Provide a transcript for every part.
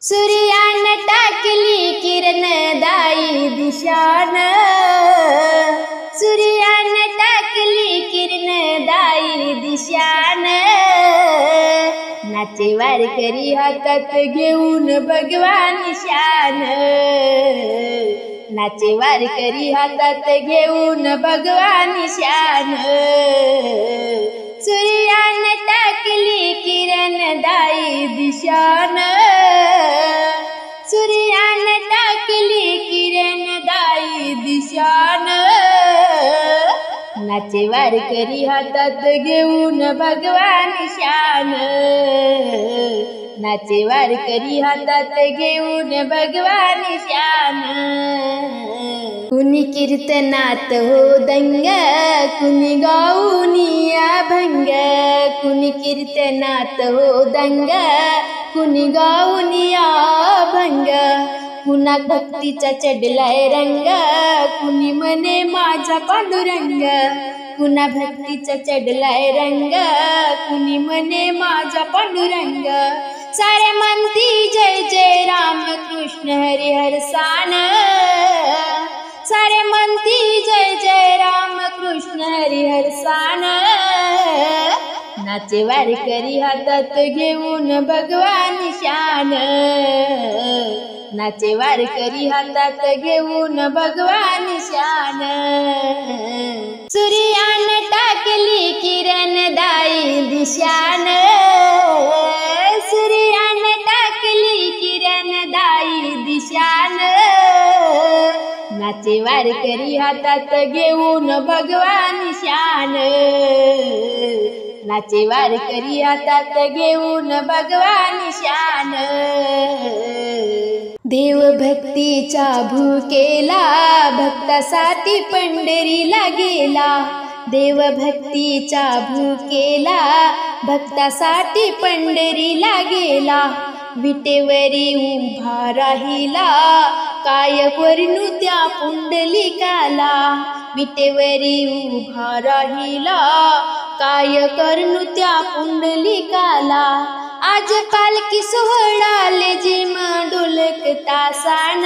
सूर्यानं टाकली किरण दाई दिशान, सूर्यानं टाकली किरण दाई दिशान, नाचे वारकरी हातात घेऊन भगवान शान, नाचे वारकरी हातात घेऊन भगवान शान, सूर्यानं टाकली किरण दाई दिशान, सूर्यानं टाकली किरण दाई दिशान, नाचे वारकरी हातात घेऊन भगवान शान, नाचे वारकरी हातात घेऊन भगवान शान. कुणी कीर्तनात हो दंग, कुणी गाऊनी अभंग, कुणी कीर्तनात हो दंग, कुणी गाऊनी अभंग, कुणा भक्तीचा चढलाय रंग, कुणी म्हणे माझा पांडुरंग, कुणा भक्तीचा चढलाय रंग, कुणी म्हणे माझा पांडुरंग, सारे म्हणती जय जय राम कृष्ण हरी हर सान, सारे म्हणती जय जय राम कृष्ण हरी हर सान, नाचे वारकरी हातात घेऊन भगवान शान, नाचे वारकरी हातात घेऊन भगवान शान. सूर्यानं टाकली किरण दाई दिशान, सूर्यानं टाकली किरण दाई दिशान, नाचे वारकरी हातात घेऊन भगवान शान, नाचे वारकरी हातात घेऊन भगवान शान. देव भक्तीचा भूकेला भक्तासाठी पंढरीला गेला, देव भक्तीचा भूकेला भक्तासाठी पंढरीला गेला, विटेवरी उभा राहिला काय वर्णू त्या पुंडलिकाला, विटेवरी उभा राहिला काय कर्णू त्या पुंडलिकाला, आज पालखी सोहळा लेझिम ढोलकता सान,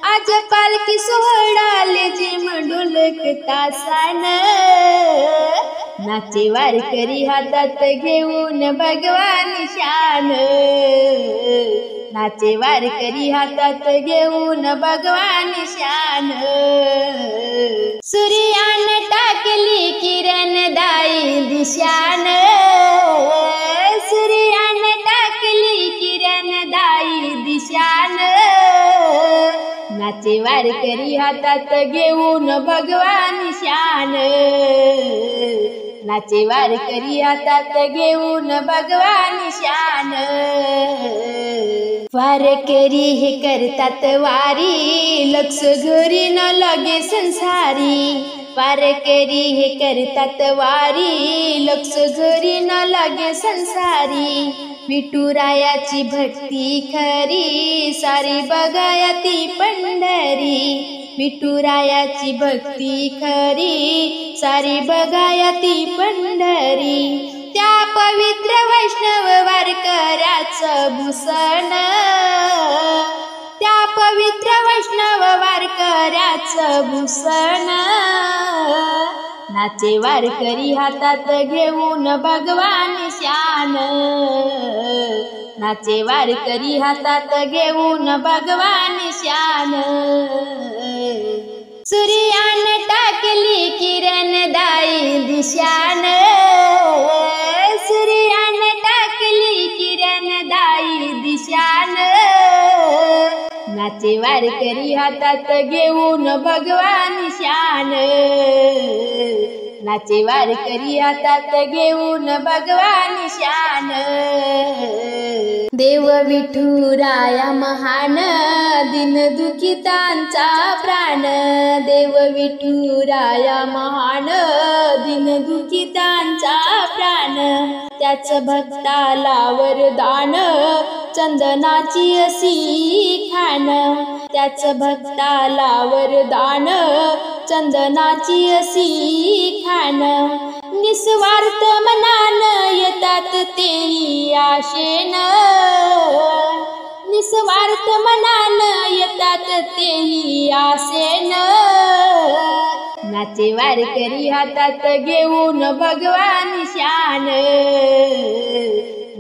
आज पालखी सोहळा लेझिम ढोलकता सान, नाचे वारकरी हातात घेऊन भगवान शान, नाचे वारकरी हातात घेऊन भगवान शान. सूर्यानं टाकली किरण दाई दिशान, सूर्यानं टाकली किरण दाई दिशान, नाचे वारकरी हातात घेऊन भगवान शान, नाचे वारकरी हातात घेऊन भगवान शान. वारकरी हे करतात वारी, लक्ष घरी न लागे संसारी, वारकरी हे करतात वारी, लक्ष घरी न लागे संसारी, विठुरायाची भक्ती खरी सारी बघायती पंढरी, विठुरायाची भक्ती खरी सारी बघायती पंढरी, त्या पवित्र वैष्णव वारकऱ्याचं भूषण, त्या पवित्र वैष्णव वारकऱ्याचं भूषण, नाचे वारकरी हातात घेऊन भगवान शान, नाचे वारकरी हातात घेऊन भगवान शान. सूर्यानं टाकली किरण दाई दिशान, सूर्यानं टाकली किरण दाई दिशान, नाचे वारकरी हातात घेऊन भगवान शान, नाचे वारकरी हातात घेऊन भगवान शान. देव विठुराया महान दिन दुखितांचा प्राण, देव विठुराया महान दिन दुखितांचा प्राण, त्याच भक्ताला वरदान चंदनाची अशी खान, त्याच भक्ताला वरदान चंदनाची अशी खान, निस्वार्थ मनान येतात तेही आशेन, तेही आसेन नाचे वारकरी हातात घेऊन भगवान शान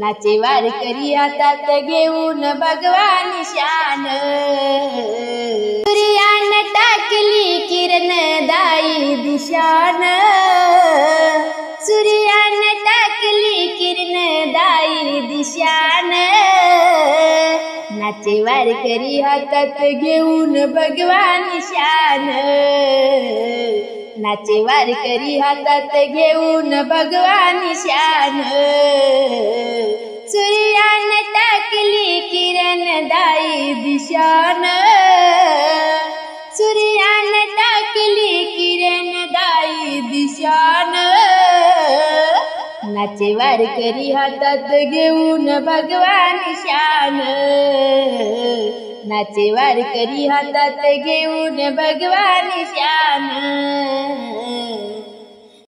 नाचे वारकरी हातात घेऊन भगवान शान सूर्यानं टाकली किरण दाई दिशान सूर्यानं टाकली किरण दाई दिशान नाचे वारकरी हातात घेऊन भगवान शान नाचे वारकरी हातात घेऊन भगवान शान सूर्यानं टाकली किरण दाई दिशान सूर्यानं टाकली किरण दाई दिशान नाचे वारकरी हातात घेऊन भगवान शान नाचे वारकरी हातात घेऊन भगवान शान